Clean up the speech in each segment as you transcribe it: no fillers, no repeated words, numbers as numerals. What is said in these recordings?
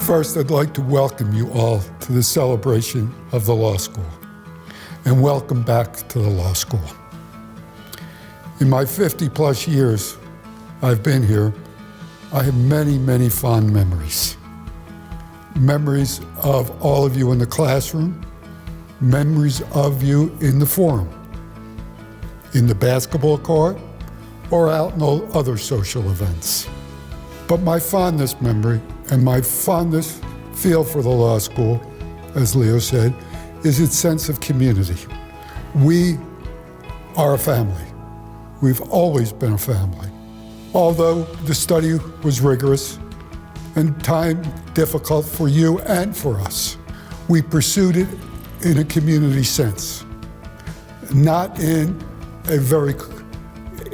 First, I'd like to welcome you all to the celebration of the law school, and welcome back to the law school. In my 50-plus years I've been here, I have many, many fond memories. Memories of all of you in the classroom, memories of you in the forum, in the basketball court, or out in all other social events. But my fondest memory and my fondest feel for the law school, as Leo said, is its sense of community. We are a family. We've always been a family. Although the study was rigorous and time difficult for you and for us, we pursued it in a community sense, not in a very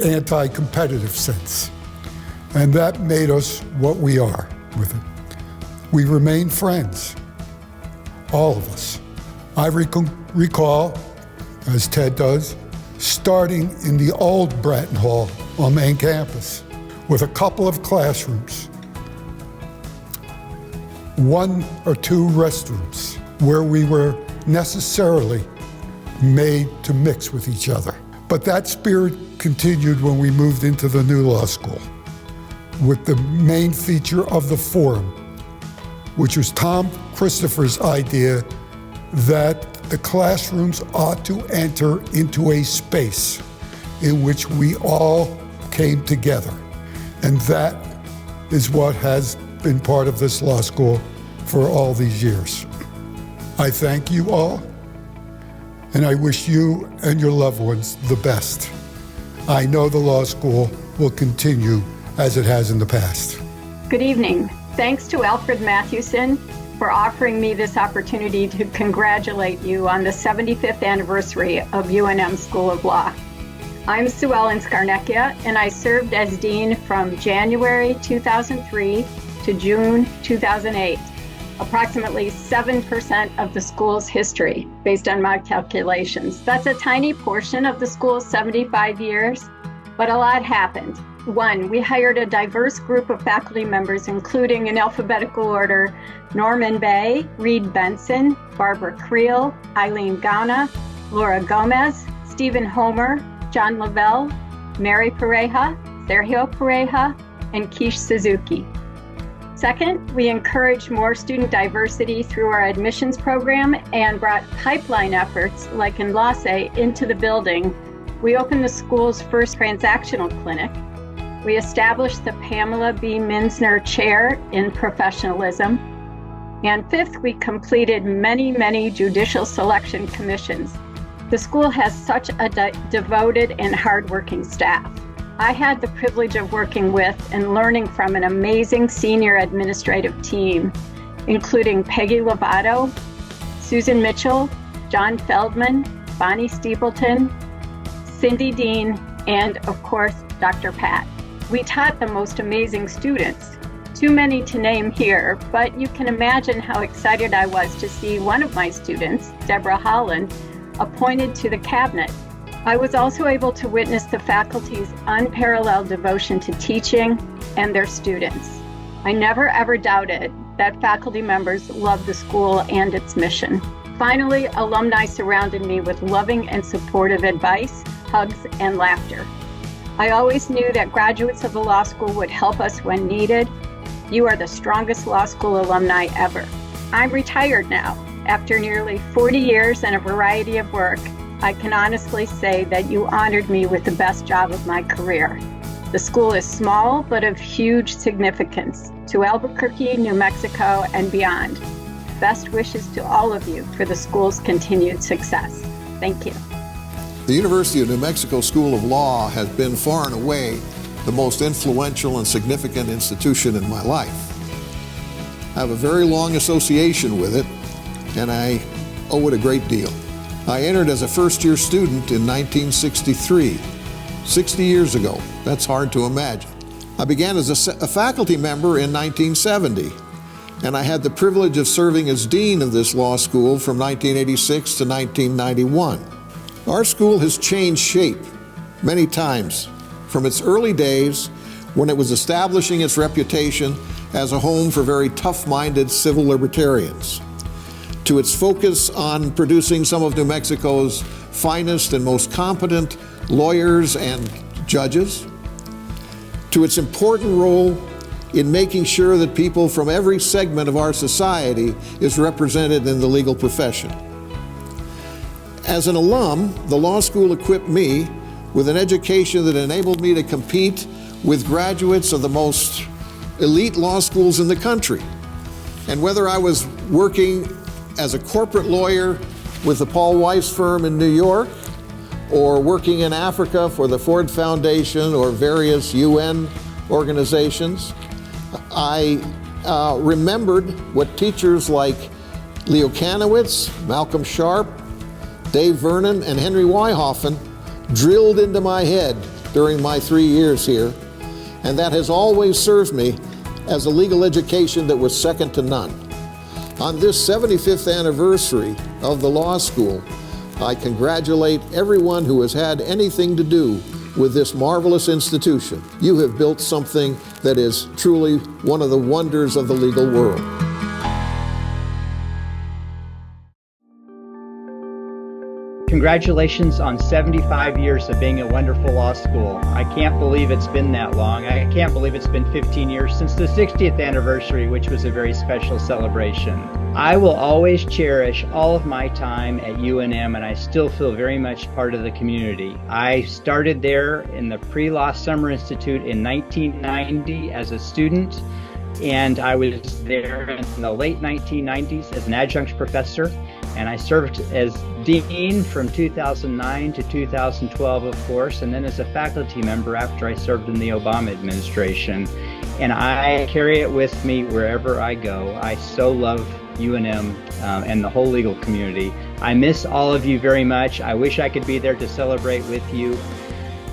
anti-competitive sense. And that made us what we are with it. We remain friends, all of us. I recall, as Ted does, starting in the old Bratton Hall on main campus with a couple of classrooms, one or two restrooms where we were necessarily made to mix with each other. But that spirit continued when we moved into the new law school with the main feature of the forum, which was Tom Christopher's idea that the classrooms ought to enter into a space in which we all came together. And that is what has been part of this law school for all these years. I thank you all, and I wish you and your loved ones the best. I know the law school will continue as it has in the past. Good evening. Thanks to Alfred Mathewson for offering me this opportunity to congratulate you on the 75th anniversary of UNM School of Law. I'm Sue Ellen Scarnecchia, and I served as dean from January 2003 to June 2008, approximately 7% of the school's history, based on my calculations. That's a tiny portion of the school's 75 years, but a lot happened. One, we hired a diverse group of faculty members, including in alphabetical order, Norman Bay, Reed Benson, Barbara Creel, Eileen Gauna, Laura Gomez, Stephen Homer, John Lavelle, Mary Pareja, Sergio Pareja, and Kish Suzuki. Second, we encouraged more student diversity through our admissions program and brought pipeline efforts like in LASE into the building. We opened the school's first transactional clinic. We established the Pamela B. Minsner Chair in Professionalism. And fifth, we completed many, many judicial selection commissions. The school has such a devoted and hardworking staff. I had the privilege of working with and learning from an amazing senior administrative team, including Peggy Lovato, Susan Mitchell, John Feldman, Bonnie Steepleton, Cindy Dean, and of course, Dr. Pat. We taught the most amazing students. Too many to name here, but you can imagine how excited I was to see one of my students, Deborah Holland, appointed to the cabinet. I was also able to witness the faculty's unparalleled devotion to teaching and their students. I never ever doubted that faculty members loved the school and its mission. Finally, alumni surrounded me with loving and supportive advice, hugs, and laughter. I always knew that graduates of the law school would help us when needed. You are the strongest law school alumni ever. I'm retired now. After nearly 40 years and a variety of work, I can honestly say that you honored me with the best job of my career. The school is small, but of huge significance to Albuquerque, New Mexico, and beyond. Best wishes to all of you for the school's continued success. Thank you. The University of New Mexico School of Law has been far and away the most influential and significant institution in my life. I have a very long association with it, and I owe it a great deal. I entered as a first-year student in 1963, 60 years ago. That's hard to imagine. I began as a faculty member in 1970, and I had the privilege of serving as dean of this law school from 1986 to 1991. Our school has changed shape many times. From its early days, when it was establishing its reputation as a home for very tough-minded civil libertarians, to its focus on producing some of New Mexico's finest and most competent lawyers and judges, to its important role in making sure that people from every segment of our society is represented in the legal profession. As an alum, the law school equipped me with an education that enabled me to compete with graduates of the most elite law schools in the country. And whether I was working as a corporate lawyer with the Paul Weiss firm in New York, or working in Africa for the Ford Foundation or various UN organizations, I remembered what teachers like Leo Kanowitz, Malcolm Sharp, Dave Vernon, and Henry Wyhoffen drilled into my head during my 3 years here, and that has always served me as a legal education that was second to none. On this 75th anniversary of the law school, I congratulate everyone who has had anything to do with this marvelous institution. You have built something that is truly one of the wonders of the legal world. Congratulations on 75 years of being a wonderful law school. I can't believe it's been that long. I can't believe it's been 15 years since the 60th anniversary, which was a very special celebration. I will always cherish all of my time at UNM, and I still feel very much part of the community. I started there in the Pre-Law Summer Institute in 1990 as a student, and I was there in the late 1990s as an adjunct professor, and I served as dean from 2009 to 2012, of course, and then as a faculty member after I served in the Obama administration. And I carry it with me wherever I go. I so love UNM and the whole legal community. I miss all of you very much. I wish I could be there to celebrate with you.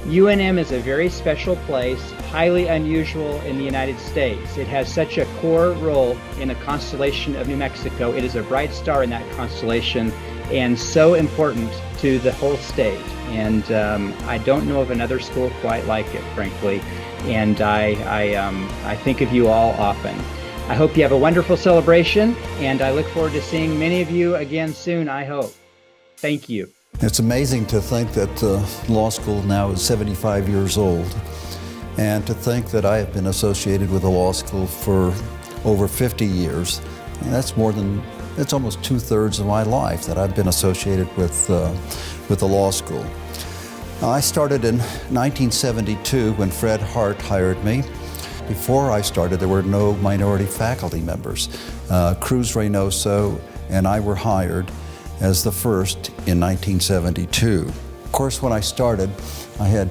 UNM is a very special place, highly unusual in the United States. It has such a core role in the constellation of New Mexico. It is a bright star in that constellation and so important to the whole state. And I don't know of another school quite like it, frankly. And I think of you all often. I hope you have a wonderful celebration, and I look forward to seeing many of you again soon, I hope. Thank you. It's amazing to think that law school now is 75 years old, and to think that I have been associated with the law school for over 50 years. And it's almost 2/3 of my life that I've been associated with the law school. I started in 1972 when Fred Hart hired me. Before I started, there were no minority faculty members. Cruz Reynoso and I were hired as the first in 1972. Of course, when I started, I had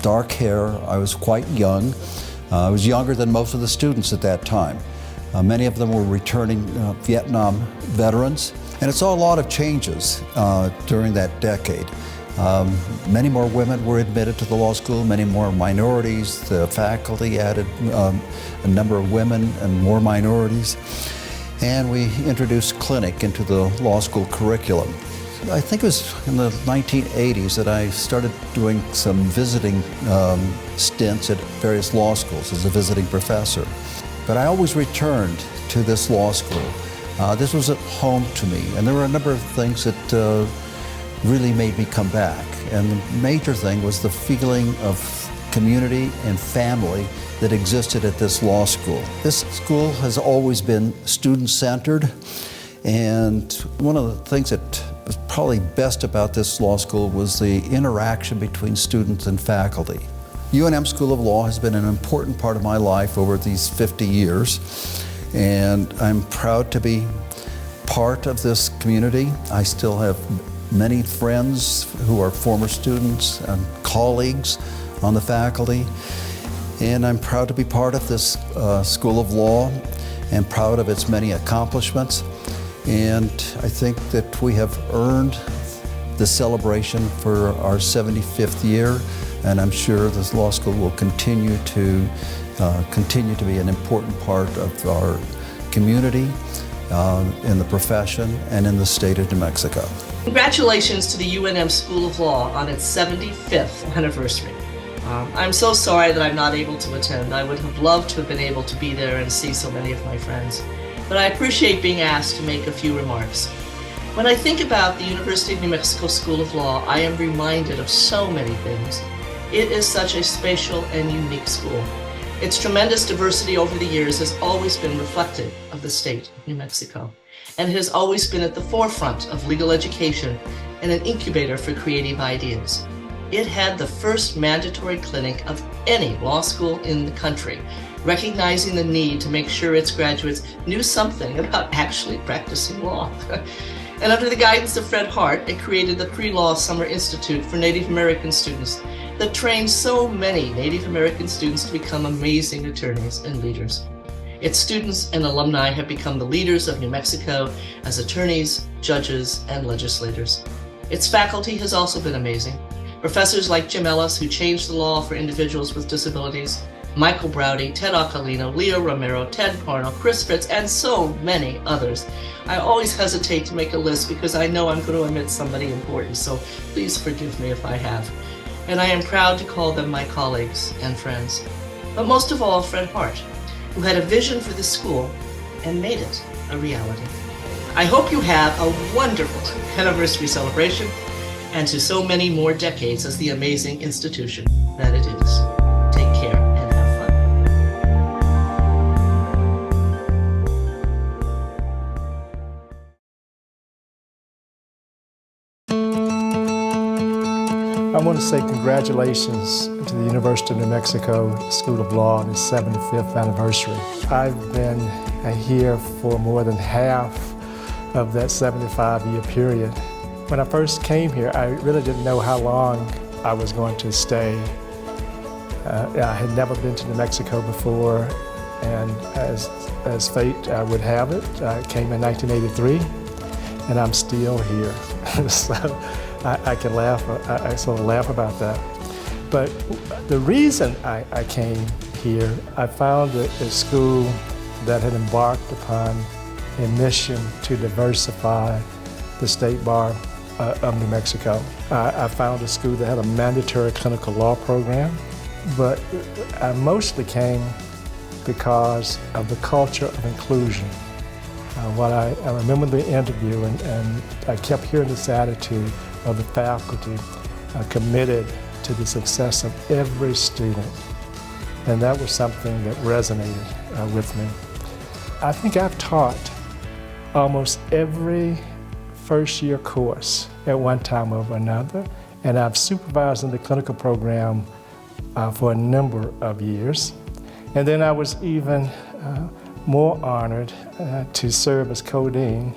dark hair. I was quite young. I was younger than most of the students at that time. Many of them were returning Vietnam veterans. And it's a lot of changes during that decade. Many more women were admitted to the law school, many more minorities. The faculty added a number of women and more minorities. And we introduced clinic into the law school curriculum. I think it was in the 1980s that I started doing some visiting stints at various law schools as a visiting professor. But I always returned to this law school. This was at home to me, and there were a number of things that really made me come back. And the major thing was the feeling of community and family that existed at this law school. This school has always been student-centered, and one of the things that was probably best about this law school was the interaction between students and faculty. UNM School of Law has been an important part of my life over these 50 years, and I'm proud to be part of this community. I still have many friends who are former students and colleagues on the faculty, and I'm proud to be part of this School of Law and proud of its many accomplishments. And I think that we have earned the celebration for our 75th year, and I'm sure this law school will continue to be an important part of our community, in the profession, and in the state of New Mexico. Congratulations to the UNM School of Law on its 75th anniversary. I'm so sorry that I'm not able to attend. I would have loved to have been able to be there and see so many of my friends. But I appreciate being asked to make a few remarks. When I think about the University of New Mexico School of Law, I am reminded of so many things. It is such a special and unique school. Its tremendous diversity over the years has always been reflective of the state of New Mexico, and has always been at the forefront of legal education and an incubator for creative ideas. It had the first mandatory clinic of any law school in the country, recognizing the need to make sure its graduates knew something about actually practicing law. And under the guidance of Fred Hart, it created the Pre-Law Summer Institute for Native American students that trained so many Native American students to become amazing attorneys and leaders. Its students and alumni have become the leaders of New Mexico as attorneys, judges, and legislators. Its faculty has also been amazing. Professors like Jim Ellis, who changed the law for individuals with disabilities, Michael Browdy, Ted Acalino, Leo Romero, Ted Parnell, Chris Fritz, and so many others. I always hesitate to make a list because I know I'm going to omit somebody important, so please forgive me if I have. And I am proud to call them my colleagues and friends. But most of all, Fred Hart, who had a vision for this school and made it a reality. I hope you have a wonderful anniversary celebration, and to so many more decades as the amazing institution that it is. Take care and have fun. I want to say congratulations to the University of New Mexico School of Law on its 75th anniversary. I've been here for more than half of that 75-year period. When I first came here, I really didn't know how long I was going to stay. I had never been to New Mexico before, and as fate would have it, I came in 1983, and I'm still here. So I can laugh, I sort of laugh about that. But the reason I came here, I found a school that had embarked upon a mission to diversify the state bar of New Mexico. I found a school that had a mandatory clinical law program, but I mostly came because of the culture of inclusion. I remember the interview, and I kept hearing this attitude of the faculty committed to the success of every student, and that was something that resonated with me. I think I've taught almost every first-year course at one time or another, and I've supervised in the clinical program for a number of years. And then I was even more honored to serve as co-dean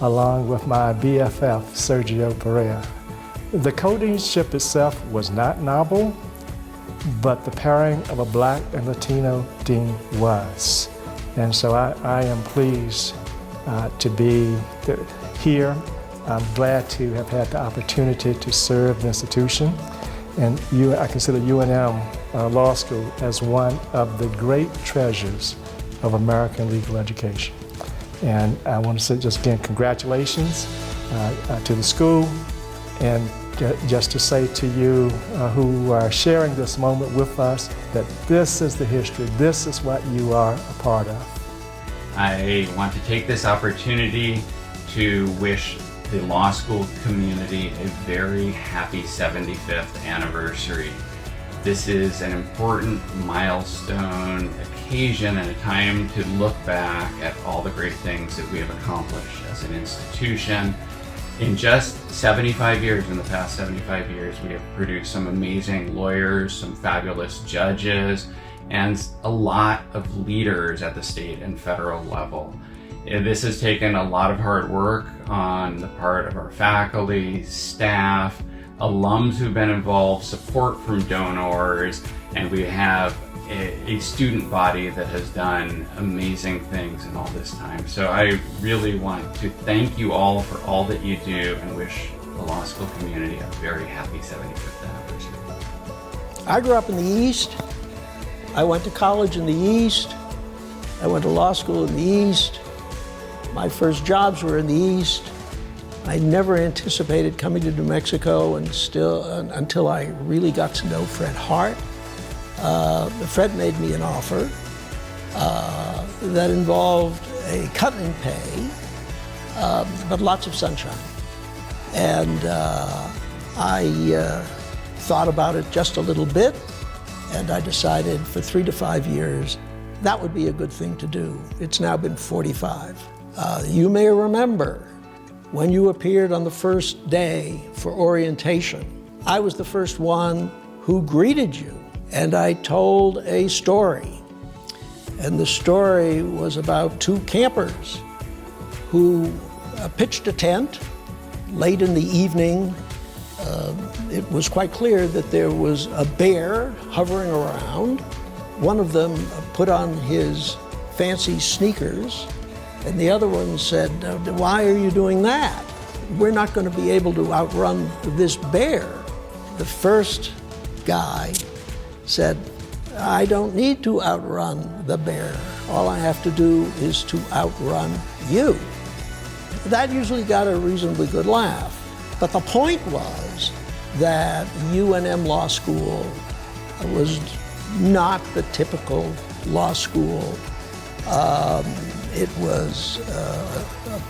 along with my BFF, Sergio Perea. The co-deanship itself was not novel, but the pairing of a Black and Latino dean was. And so I am pleased to be here. I'm glad to have had the opportunity to serve the institution. And I consider UNM Law School as one of the great treasures of American legal education. And I want to say just again, congratulations to the school, and just to say to you who are sharing this moment with us that this is the history, this is what you are a part of. I want to take this opportunity to wish the law school community a very happy 75th anniversary. This is an important milestone occasion and a time to look back at all the great things that we have accomplished as an institution. In just 75 years, in the past 75 years, we have produced some amazing lawyers, some fabulous judges, and a lot of leaders at the state and federal level. This has taken a lot of hard work on the part of our faculty, staff, alums who've been involved, support from donors, and we have a student body that has done amazing things in all this time. So I really want to thank you all for all that you do and wish the law school community a very happy 75th anniversary. I grew up in the East. I went to college in the East. I went to law school in the East. My first jobs were in the East. I never anticipated coming to New Mexico until I really got to know Fred Hart. Fred made me an offer that involved a cut in pay, but lots of sunshine. And I thought about it just a little bit, and I decided for 3 to 5 years that would be a good thing to do. It's now been 45. You may remember when you appeared on the first day for orientation. I was the first one who greeted you, and I told a story. And the story was about 2 campers who pitched a tent late in the evening. It was quite clear that there was a bear hovering around. One of them put on his fancy sneakers, and the other one said, "Why are you doing that? We're not going to be able to outrun this bear." The first guy said, "I don't need to outrun the bear. All I have to do is to outrun you." That usually got a reasonably good laugh. But the point was that UNM Law School was not the typical law school. It was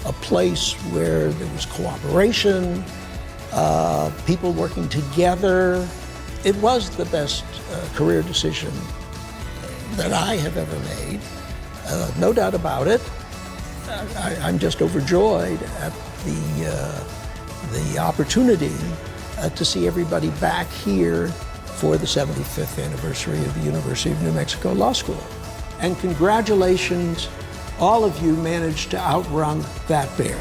a place where there was cooperation, people working together. It was the best career decision that I have ever made, no doubt about it. I'm just overjoyed at the opportunity to see everybody back here for the 75th anniversary of the University of New Mexico Law School. And congratulations, all of you managed to outrun that bear.